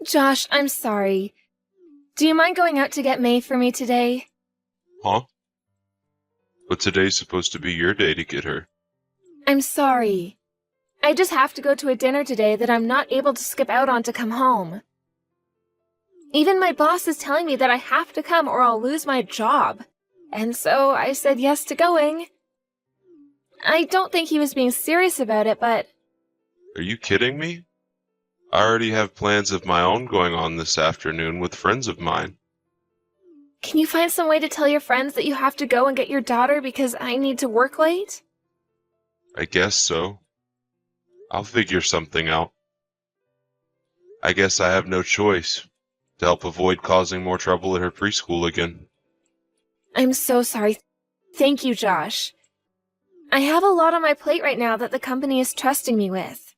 Josh, I'm sorry. Do you mind going out to get May for me today? Huh? But today's supposed to be your day to get her. I'm sorry. I just have to go to a dinner today that I'm not able to skip out on to come home. Even my boss is telling me that I have to come or I'll lose my job. And so I said yes to going. I don't think he was being serious about it, but... Are you kidding me? I already have plans of my own going on this afternoon with friends of mine. Can you find some way to tell your friends that you have to go and get your daughter because I need to work late? I guess so. I'll figure something out. I guess I have no choice to help avoid causing more trouble at her preschool again. I'm so sorry. Thank you, Josh. I have a lot on my plate right now that the company is trusting me with.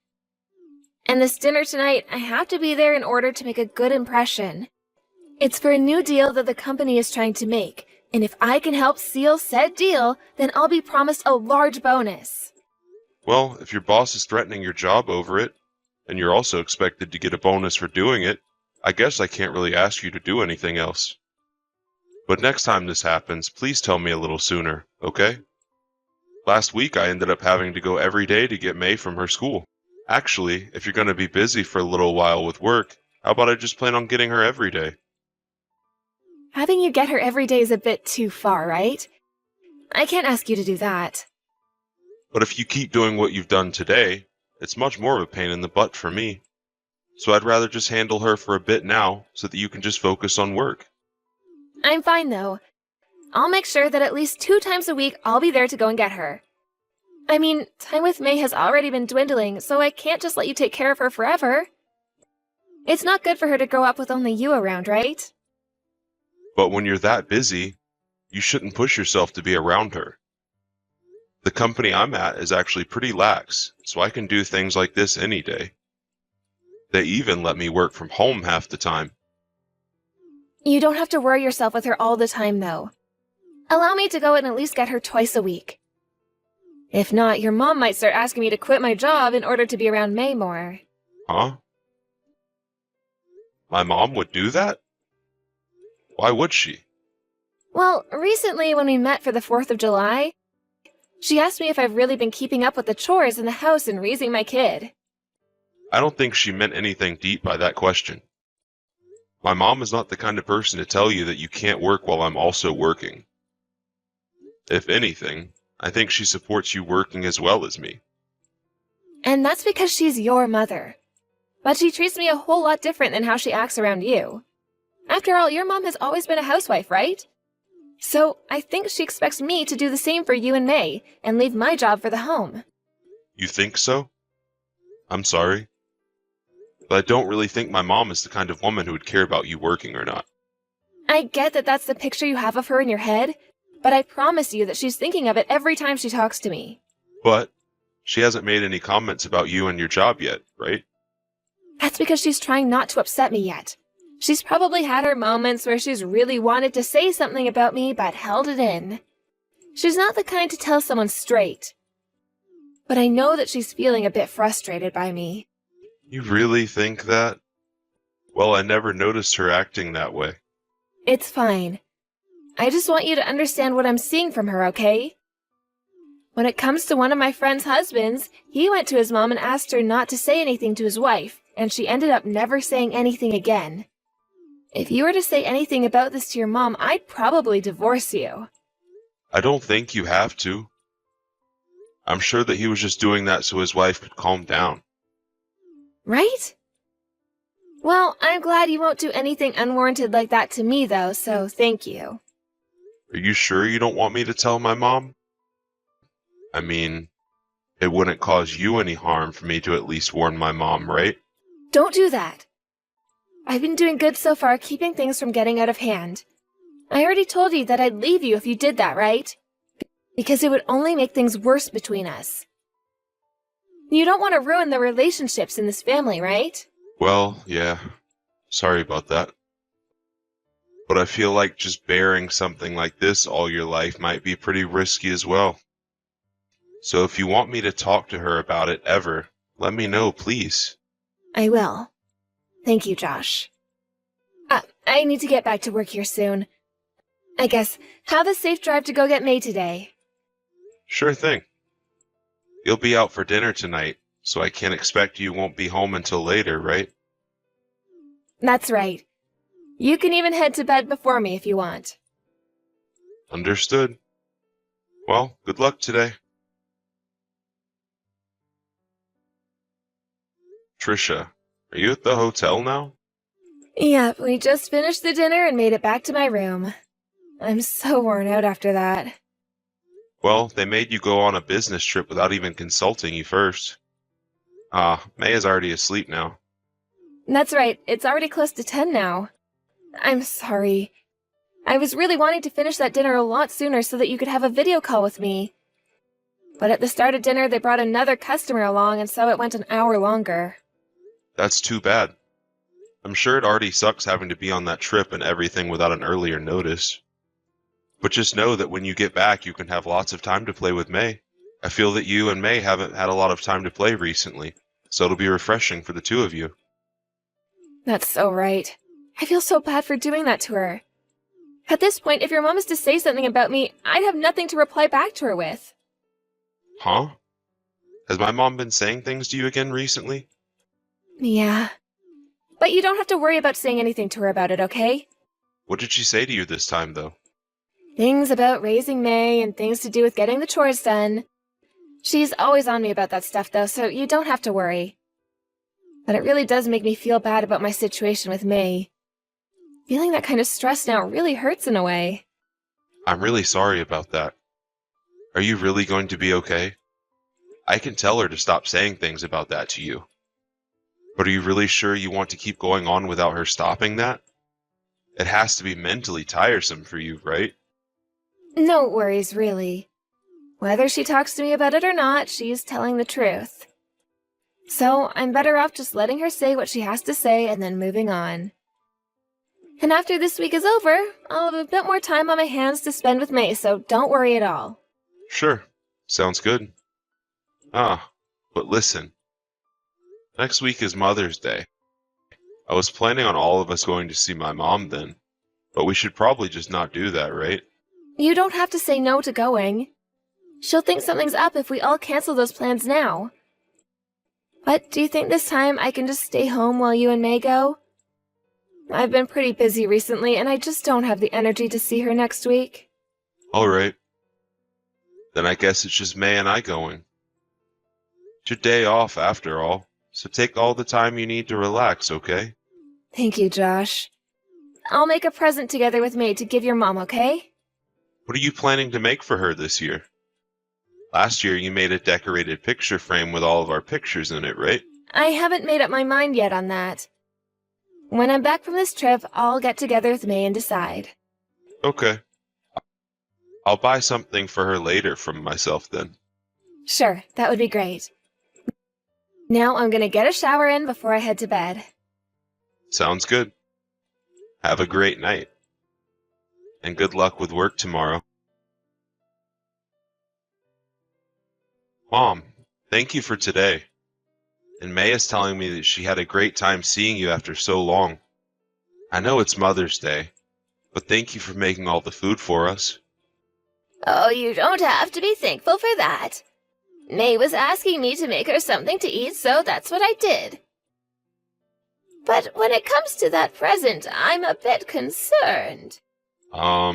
And this dinner tonight, I have to be there in order to make a good impression. It's for a new deal that the company is trying to make, and if I can help seal said deal, then I'll be promised a large bonus. Well, if your boss is threatening your job over it, and you're also expected to get a bonus for doing it, I guess I can't really ask you to do anything else. But next time this happens, please tell me a little sooner, okay? Last week I ended up having to go every day to get May from her school. Actually, if you're going to be busy for a little while with work, how about I just plan on getting her every day? Having you get her every day is a bit too far, right? I can't ask you to do that. But if you keep doing what you've done today, it's much more of a pain in the butt for me. So I'd rather just handle her for a bit now so that you can just focus on work. I'm fine, though. I'll make sure that at least 2 times a week I'll be there to go and get her. I mean, time with May has already been dwindling, so I can't just let you take care of her forever. It's not good for her to grow up with only you around, right? But when you're that busy, you shouldn't push yourself to be around her. The company I'm at is actually pretty lax, so I can do things like this any day. They even let me work from home half the time. You don't have to worry yourself with her all the time, though. Allow me to go and at least get her twice a week. If not, your mom might start asking me to quit my job in order to be around May more. Huh? My mom would do that? Why would she? Well, recently when we met for the 4th of July, she asked me if I've really been keeping up with the chores in the house and raising my kid. I don't think she meant anything deep by that question. My mom is not the kind of person to tell you that you can't work while I'm also working. If anything, I think she supports you working as well as me. And that's because she's your mother. But she treats me a whole lot different than how she acts around you. After all, your mom has always been a housewife, right? So I think she expects me to do the same for you and May, and leave my job for the home. You think so? I'm sorry. But I don't really think my mom is the kind of woman who would care about you working or not. I get that that's the picture you have of her in your head, but I promise you that she's thinking of it every time she talks to me. But she hasn't made any comments about you and your job yet, right? That's because she's trying not to upset me yet. She's probably had her moments where she's really wanted to say something about me but held it in. She's not the kind to tell someone straight. But I know that she's feeling a bit frustrated by me. You really think that? Well, I never noticed her acting that way. It's fine. I just want you to understand what I'm seeing from her, okay? When it comes to one of my friend's husbands, he went to his mom and asked her not to say anything to his wife, and she ended up never saying anything again. If you were to say anything about this to your mom, I'd probably divorce you. I don't think you have to. I'm sure that he was just doing that so his wife could calm down. Right? Well, I'm glad you won't do anything unwarranted like that to me, though, so thank you. Are you sure you don't want me to tell my mom? I mean, it wouldn't cause you any harm for me to at least warn my mom, right? Don't do that. I've been doing good so far, keeping things from getting out of hand. I already told you that I'd leave you if you did that, right? Because it would only make things worse between us. You don't want to ruin the relationships in this family, right? Well, yeah. Sorry about that. But I feel like just bearing something like this all your life might be pretty risky as well. So if you want me to talk to her about it ever, let me know, please. I will. Thank you, Josh. I need to get back to work here soon. I guess, have a safe drive to go get May today. Sure thing. You'll be out for dinner tonight, so I can't expect you won't be home until later, right? That's right. You can even head to bed before me if you want. Understood. Well, good luck today. Trisha, are you at the hotel now? Yep, we just finished the dinner and made it back to my room. I'm so worn out after that. Well, they made you go on a business trip without even consulting you first. May is already asleep now. That's right, it's already close to 10 now. I'm sorry. I was really wanting to finish that dinner a lot sooner so that you could have a video call with me. But at the start of dinner, they brought another customer along, and so it went an hour longer. That's too bad. I'm sure it already sucks having to be on that trip and everything without an earlier notice. But just know that when you get back, you can have lots of time to play with May. I feel that you and May haven't had a lot of time to play recently, so it'll be refreshing for the two of you. That's so right. I feel so bad for doing that to her. At this point, if your mom is to say something about me, I'd have nothing to reply back to her with. Huh? Has my mom been saying things to you again recently? Yeah. But you don't have to worry about saying anything to her about it, okay? What did she say to you this time, though? Things about raising May and things to do with getting the chores done. She's always on me about that stuff, though, so you don't have to worry. But it really does make me feel bad about my situation with May. Feeling that kind of stress now really hurts in a way. I'm really sorry about that. Are you really going to be okay? I can tell her to stop saying things about that to you. But are you really sure you want to keep going on without her stopping that? It has to be mentally tiresome for you, right? No worries, really. Whether she talks to me about it or not, she's telling the truth. So I'm better off just letting her say what she has to say and then moving on. And after this week is over, I'll have a bit more time on my hands to spend with May, so don't worry at all. Sure. Sounds good. But listen. Next week is Mother's Day. I was planning on all of us going to see my mom then, but we should probably just not do that, right? You don't have to say no to going. She'll think something's up if we all cancel those plans now. But do you think this time I can just stay home while you and May go? I've been pretty busy recently, and I just don't have the energy to see her next week. All right. Then I guess it's just May and I going. It's your day off, after all, so take all the time you need to relax, okay? Thank you, Josh. I'll make a present together with May to give your mom, okay? What are you planning to make for her this year? Last year you made a decorated picture frame with all of our pictures in it, right? I haven't made up my mind yet on that. When I'm back from this trip, I'll get together with May and decide. Okay. I'll buy something for her later from myself then. Sure, that would be great. Now I'm gonna get a shower in before I head to bed. Sounds good. Have a great night. And good luck with work tomorrow. Mom, thank you for today. And May is telling me that she had a great time seeing you after so long. I know it's Mother's Day, but thank you for making all the food for us. Oh, you don't have to be thankful for that. May was asking me to make her something to eat, so that's what I did. But when it comes to that present, I'm a bit concerned. Are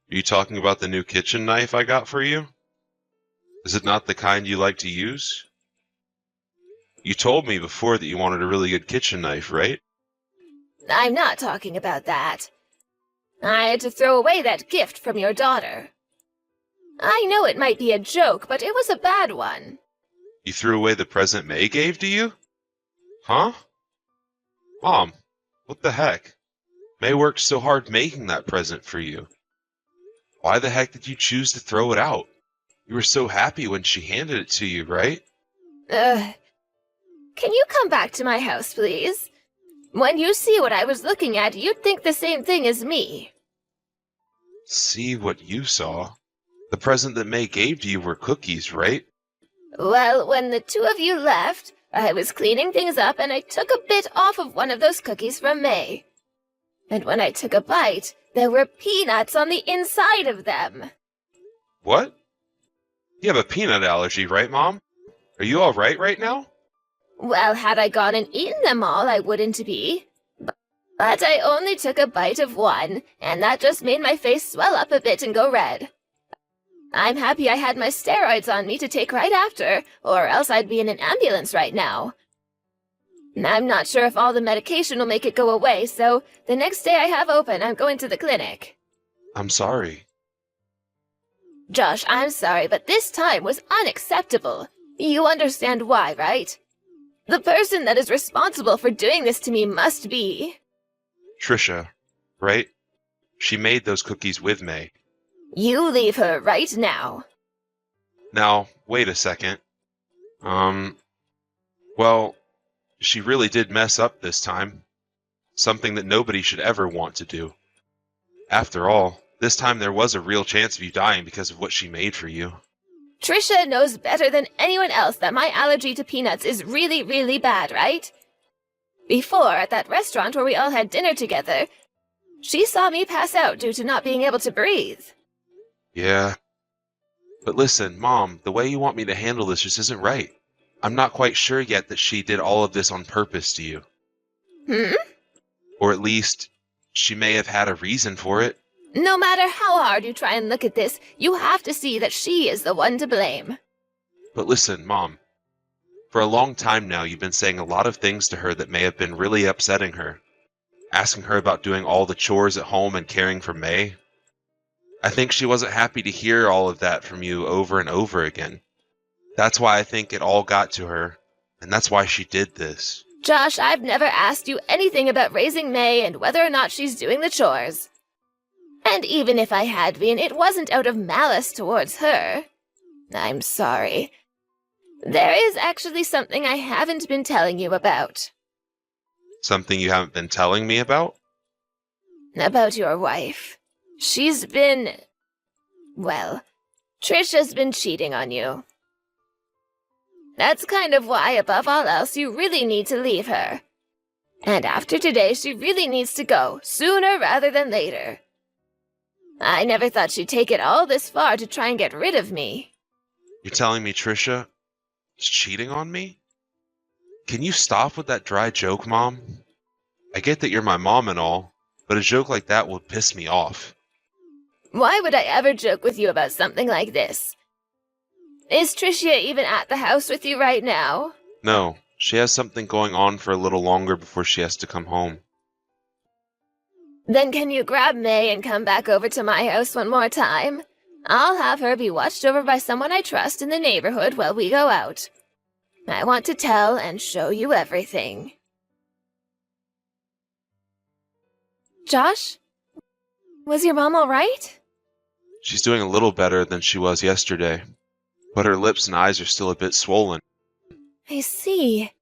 you talking about the new kitchen knife I got for you? Is it not the kind you like to use? You told me before that you wanted a really good kitchen knife, right? I'm not talking about that. I had to throw away that gift from your daughter. I know it might be a joke, but it was a bad one. You threw away the present May gave to you? Huh? Mom, what the heck? May worked so hard making that present for you. Why the heck did you choose to throw it out? You were so happy when she handed it to you, right? Can you come back to my house, please? When you see what I was looking at, you'd think the same thing as me. See what you saw? The present that May gave to you were cookies, right? Well, when the two of you left, I was cleaning things up and I took a bit off of one of those cookies from May. And when I took a bite, there were peanuts on the inside of them. What? You have a peanut allergy, right, Mom? Are you all right now? Well, had I gone and eaten them all, I wouldn't be. But I only took a bite of one, and that just made my face swell up a bit and go red. I'm happy I had my steroids on me to take right after, or else I'd be in an ambulance right now. I'm not sure if all the medication will make it go away, so the next day I have open, I'm going to the clinic. I'm sorry. Josh, I'm sorry, but this time was unacceptable. You understand why, right? The person that is responsible for doing this to me must be... Trisha, right? She made those cookies with May. You leave her right now. Now, wait a second. Well, she really did mess up this time. Something that nobody should ever want to do. After all, this time there was a real chance of you dying because of what she made for you. Trisha knows better than anyone else that my allergy to peanuts is really, really bad, right? Before, at that restaurant where we all had dinner together, she saw me pass out due to not being able to breathe. Yeah. But listen, Mom, the way you want me to handle this just isn't right. I'm not quite sure yet that she did all of this on purpose to you. Or at least, she may have had a reason for it. No matter how hard you try and look at this, you have to see that she is the one to blame. But listen, Mom. For a long time now, you've been saying a lot of things to her that may have been really upsetting her. Asking her about doing all the chores at home and caring for May. I think she wasn't happy to hear all of that from you over and over again. That's why I think it all got to her, and that's why she did this. Josh, I've never asked you anything about raising May and whether or not she's doing the chores. And even if I had been, it wasn't out of malice towards her. I'm sorry. There is actually something I haven't been telling you about. Something you haven't been telling me about? About your wife. She's been... well, Trisha's been cheating on you. That's kind of why, above all else, you really need to leave her. And after today, she really needs to go, sooner rather than later. I never thought she'd take it all this far to try and get rid of me. You're telling me Trisha is cheating on me? Can you stop with that dry joke, Mom? I get that you're my mom and all, but a joke like that would piss me off. Why would I ever joke with you about something like this? Is Tricia even at the house with you right now? No, she has something going on for a little longer before she has to come home. Then can you grab May and come back over to my house one more time? I'll have her be watched over by someone I trust in the neighborhood while we go out. I want to tell and show you everything. Josh? Was your mom all right? She's doing a little better than she was yesterday, but her lips and eyes are still a bit swollen. I see.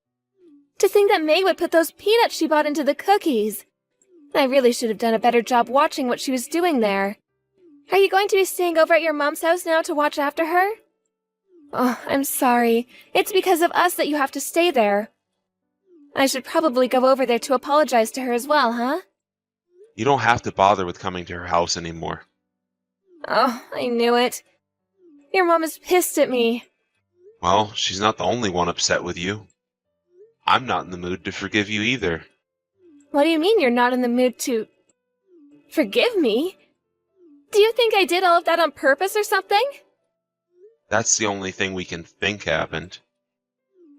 To think that May would put those peanuts she bought into the cookies. I really should have done a better job watching what she was doing there. Are you going to be staying over at your mom's house now to watch after her? Oh, I'm sorry. It's because of us that you have to stay there. I should probably go over there to apologize to her as well, huh? You don't have to bother with coming to her house anymore. Oh, I knew it. Your mom is pissed at me. Well, she's not the only one upset with you. I'm not in the mood to forgive you either. What do you mean you're not in the mood to... forgive me? Do you think I did all of that on purpose or something? That's the only thing we can think happened.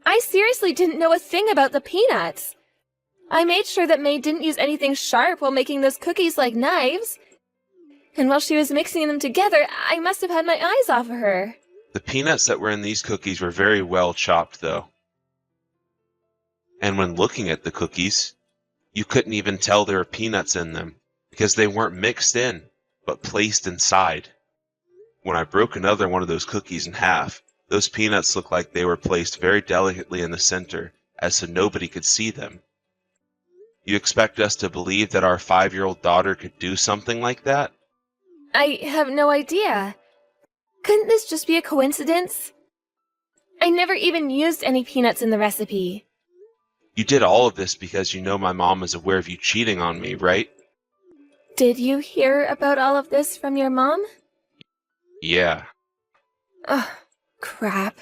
I seriously didn't know a thing about the peanuts. I made sure that May didn't use anything sharp while making those cookies like knives. And while she was mixing them together, I must have had my eyes off of her. The peanuts that were in these cookies were very well chopped, though. And when looking at the cookies, you couldn't even tell there were peanuts in them, because they weren't mixed in, but placed inside. When I broke another one of those cookies in half, those peanuts looked like they were placed very delicately in the center, as so nobody could see them. You expect us to believe that our 5-year-old daughter could do something like that? I have no idea. Couldn't this just be a coincidence? I never even used any peanuts in the recipe. You did all of this because you know my mom is aware of you cheating on me, right? Did you hear about all of this from your mom? Yeah. Ugh, crap.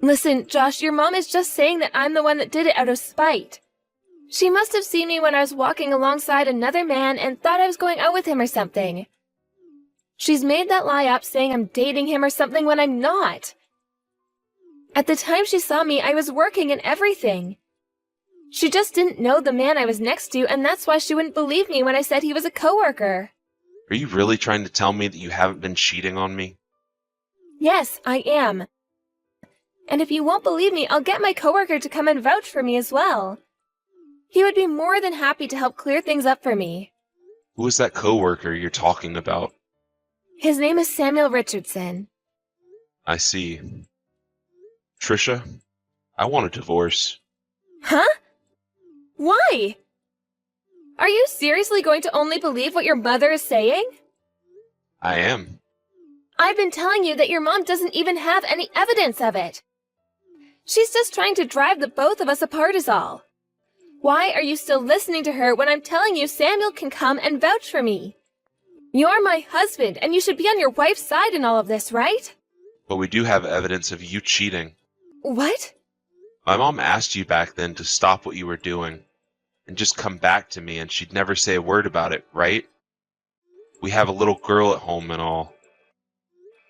Listen, Josh, your mom is just saying that I'm the one that did it out of spite. She must have seen me when I was walking alongside another man and thought I was going out with him or something. She's made that lie up saying I'm dating him or something when I'm not. At the time she saw me, I was working and everything. She just didn't know the man I was next to, and that's why she wouldn't believe me when I said he was a coworker. Are you really trying to tell me that you haven't been cheating on me? Yes, I am. And if you won't believe me, I'll get my coworker to come and vouch for me as well. He would be more than happy to help clear things up for me. Who is that coworker you're talking about? His name is Samuel Richardson. I see. Trisha, I want a divorce. Huh? Why? Are you seriously going to only believe what your mother is saying? I am. I've been telling you that your mom doesn't even have any evidence of it. She's just trying to drive the both of us apart is all. Why are you still listening to her when I'm telling you Samuel can come and vouch for me? You're my husband, and you should be on your wife's side in all of this, right? But we do have evidence of you cheating. What? My mom asked you back then to stop what you were doing and just come back to me, and she'd never say a word about it, right? We have a little girl at home and all.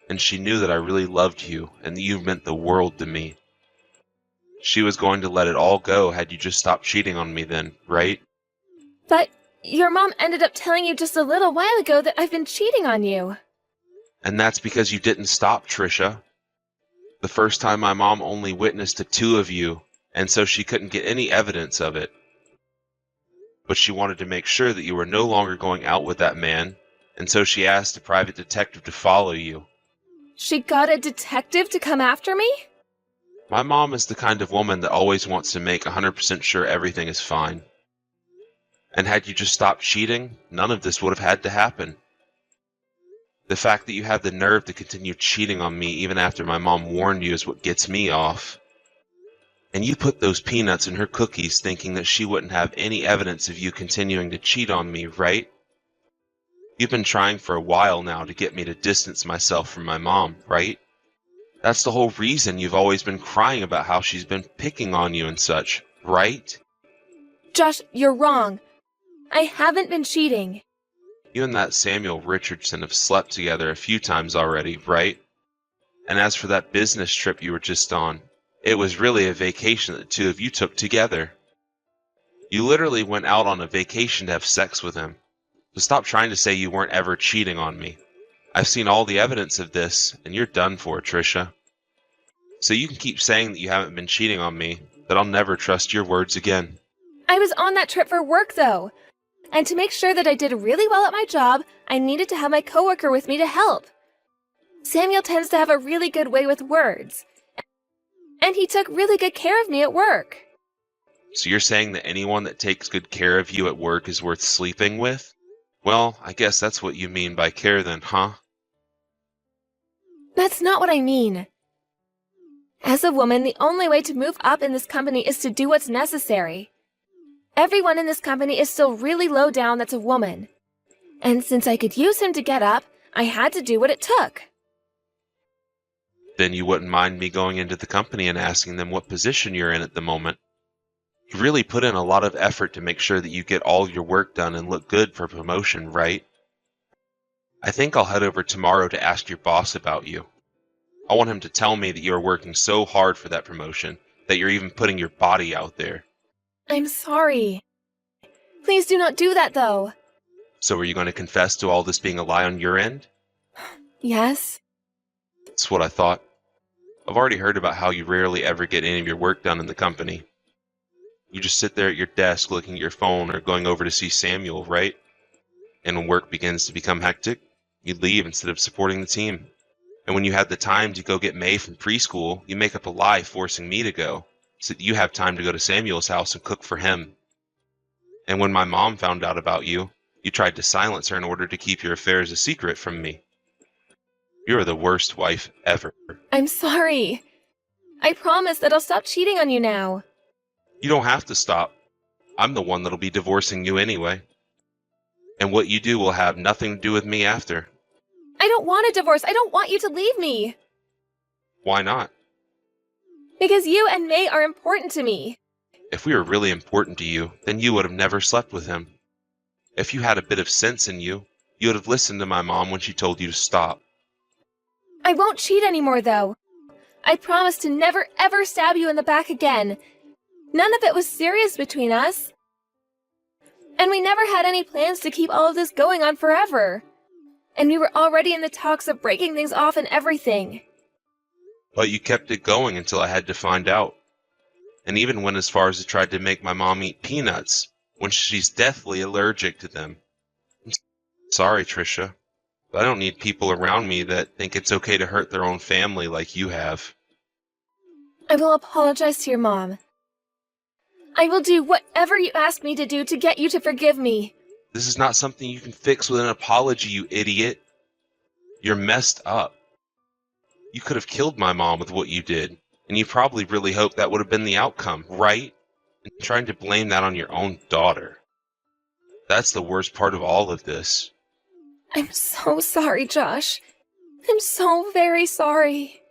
And she knew that I really loved you and that you meant the world to me. She was going to let it all go had you just stopped cheating on me then, right? But your mom ended up telling you just a little while ago that I've been cheating on you. And that's because you didn't stop, Trisha. The first time my mom only witnessed the two of you, and so she couldn't get any evidence of it. But she wanted to make sure that you were no longer going out with that man, and so she asked a private detective to follow you. She got a detective to come after me? My mom is the kind of woman that always wants to make 100% sure everything is fine. And had you just stopped cheating, none of this would have had to happen. The fact that you have the nerve to continue cheating on me even after my mom warned you is what gets me off. And you put those peanuts in her cookies thinking that she wouldn't have any evidence of you continuing to cheat on me, right? You've been trying for a while now to get me to distance myself from my mom, right? That's the whole reason you've always been crying about how she's been picking on you and such, right? Josh, you're wrong. I haven't been cheating. You and that Samuel Richardson have slept together a few times already, right? And as for that business trip you were just on, it was really a vacation that the two of you took together. You literally went out on a vacation to have sex with him. So stop trying to say you weren't ever cheating on me. I've seen all the evidence of this, and you're done for, Trisha. So you can keep saying that you haven't been cheating on me, but I'll never trust your words again. I was on that trip for work, though. And to make sure that I did really well at my job, I needed to have my coworker with me to help. Samuel tends to have a really good way with words. And he took really good care of me at work. So you're saying that anyone that takes good care of you at work is worth sleeping with? Well, I guess that's what you mean by care then, huh? That's not what I mean. As a woman, the only way to move up in this company is to do what's necessary. Everyone in this company is still really low down that's a woman. And since I could use him to get up, I had to do what it took. Then you wouldn't mind me going into the company and asking them what position you're in at the moment. You really put in a lot of effort to make sure that you get all your work done and look good for promotion, right? I think I'll head over tomorrow to ask your boss about you. I want him to tell me that you're working so hard for that promotion, that you're even putting your body out there. I'm sorry. Please do not do that, though. So are you going to confess to all this being a lie on your end? Yes? That's what I thought. I've already heard about how you rarely ever get any of your work done in the company. You just sit there at your desk looking at your phone or going over to see Samuel, right? And when work begins to become hectic, you leave instead of supporting the team. And when you have the time to go get May from preschool, you make up a lie forcing me to go, so that you have time to go to Samuel's house and cook for him. And when my mom found out about you, you tried to silence her in order to keep your affairs a secret from me. You're the worst wife ever. I'm sorry. I promise that I'll stop cheating on you now. You don't have to stop. I'm the one that'll be divorcing you anyway. And what you do will have nothing to do with me after. I don't want a divorce. I don't want you to leave me. Why not? Because you and May are important to me. If we were really important to you, then you would have never slept with him. If you had a bit of sense in you, you would have listened to my mom when she told you to stop. I won't cheat anymore, though. I promise to never ever stab you in the back again. None of it was serious between us. And we never had any plans to keep all of this going on forever. And we were already in the talks of breaking things off and everything. But you kept it going until I had to find out. And even went as far as to try to make my mom eat peanuts when she's deathly allergic to them. I'm sorry, Trisha, but I don't need people around me that think it's okay to hurt their own family like you have. I will apologize to your mom. I will do whatever you ask me to do to get you to forgive me. This is not something you can fix with an apology, you idiot. You're messed up. You could have killed my mom with what you did, and you probably really hoped that would have been the outcome, right? And trying to blame that on your own daughter. That's the worst part of all of this. I'm so sorry, Josh. I'm so very sorry.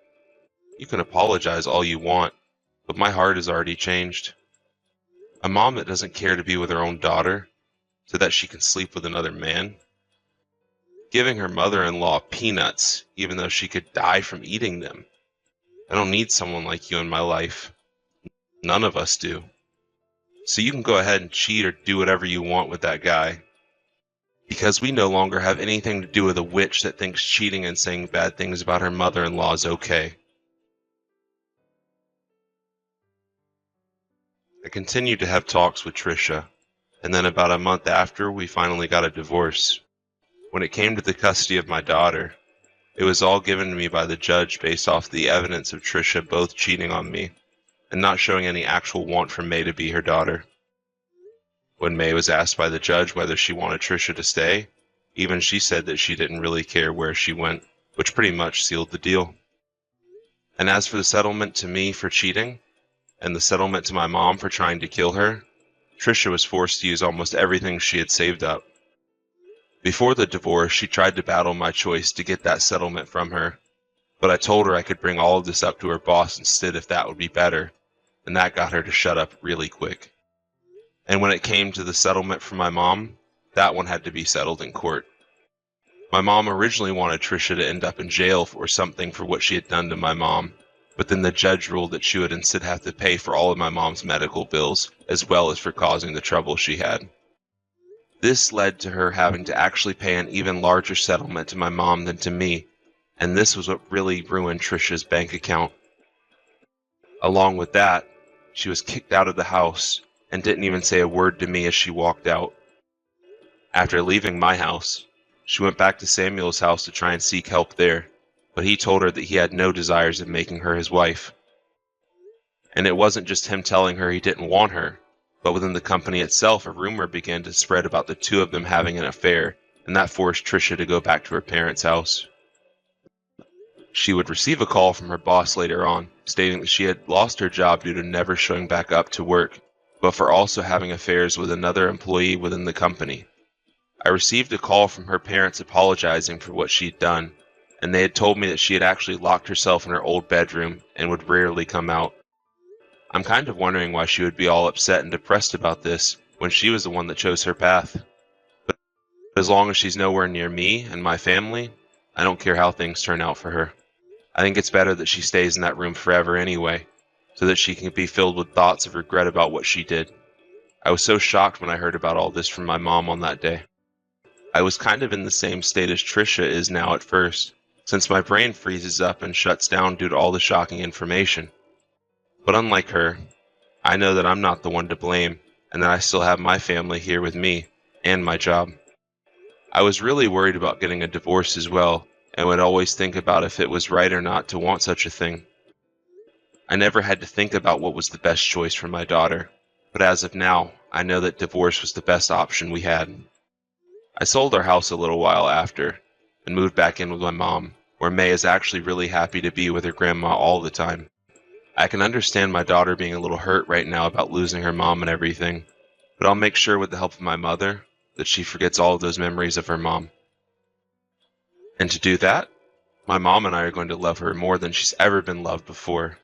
You can apologize all you want, but my heart has already changed. A mom that doesn't care to be with her own daughter, so that she can sleep with another man. Giving her mother-in-law peanuts, even though she could die from eating them. I don't need someone like you in my life. None of us do. So you can go ahead and cheat or do whatever you want with that guy. Because we no longer have anything to do with a witch that thinks cheating and saying bad things about her mother-in-law is okay. I continued to have talks with Trisha, and then about a month after, we finally got a divorce. When it came to the custody of my daughter, it was all given to me by the judge based off the evidence of Trisha both cheating on me and not showing any actual want for May to be her daughter. When May was asked by the judge whether she wanted Trisha to stay, even she said that she didn't really care where she went, which pretty much sealed the deal. And as for the settlement to me for cheating, and the settlement to my mom for trying to kill her, Trisha was forced to use almost everything she had saved up. Before the divorce, she tried to battle my choice to get that settlement from her, but I told her I could bring all of this up to her boss instead if that would be better, and that got her to shut up really quick. And when it came to the settlement for my mom, that one had to be settled in court. My mom originally wanted Trisha to end up in jail or something for what she had done to my mom, but then the judge ruled that she would instead have to pay for all of my mom's medical bills, as well as for causing the trouble she had. This led to her having to actually pay an even larger settlement to my mom than to me, and this was what really ruined Trisha's bank account. Along with that, she was kicked out of the house and didn't even say a word to me as she walked out. After leaving my house, she went back to Samuel's house to try and seek help there, but he told her that he had no desires of making her his wife. And it wasn't just him telling her he didn't want her, but within the company itself, a rumor began to spread about the two of them having an affair, and that forced Trisha to go back to her parents' house. She would receive a call from her boss later on, stating that she had lost her job due to never showing back up to work, but for also having affairs with another employee within the company. I received a call from her parents apologizing for what she'd done, and they had told me that she had actually locked herself in her old bedroom and would rarely come out. I'm kind of wondering why she would be all upset and depressed about this when she was the one that chose her path. But as long as she's nowhere near me and my family, I don't care how things turn out for her. I think it's better that she stays in that room forever anyway, so that she can be filled with thoughts of regret about what she did. I was so shocked when I heard about all this from my mom on that day. I was kind of in the same state as Trisha is now at first, since my brain freezes up and shuts down due to all the shocking information. But unlike her, I know that I'm not the one to blame, and that I still have my family here with me, and my job. I was really worried about getting a divorce as well, and would always think about if it was right or not to want such a thing. I never had to think about what was the best choice for my daughter, but as of now, I know that divorce was the best option we had. I sold our house a little while after, and moved back in with my mom, where May is actually really happy to be with her grandma all the time. I can understand my daughter being a little hurt right now about losing her mom and everything, but I'll make sure with the help of my mother that she forgets all of those memories of her mom. And to do that, my mom and I are going to love her more than she's ever been loved before.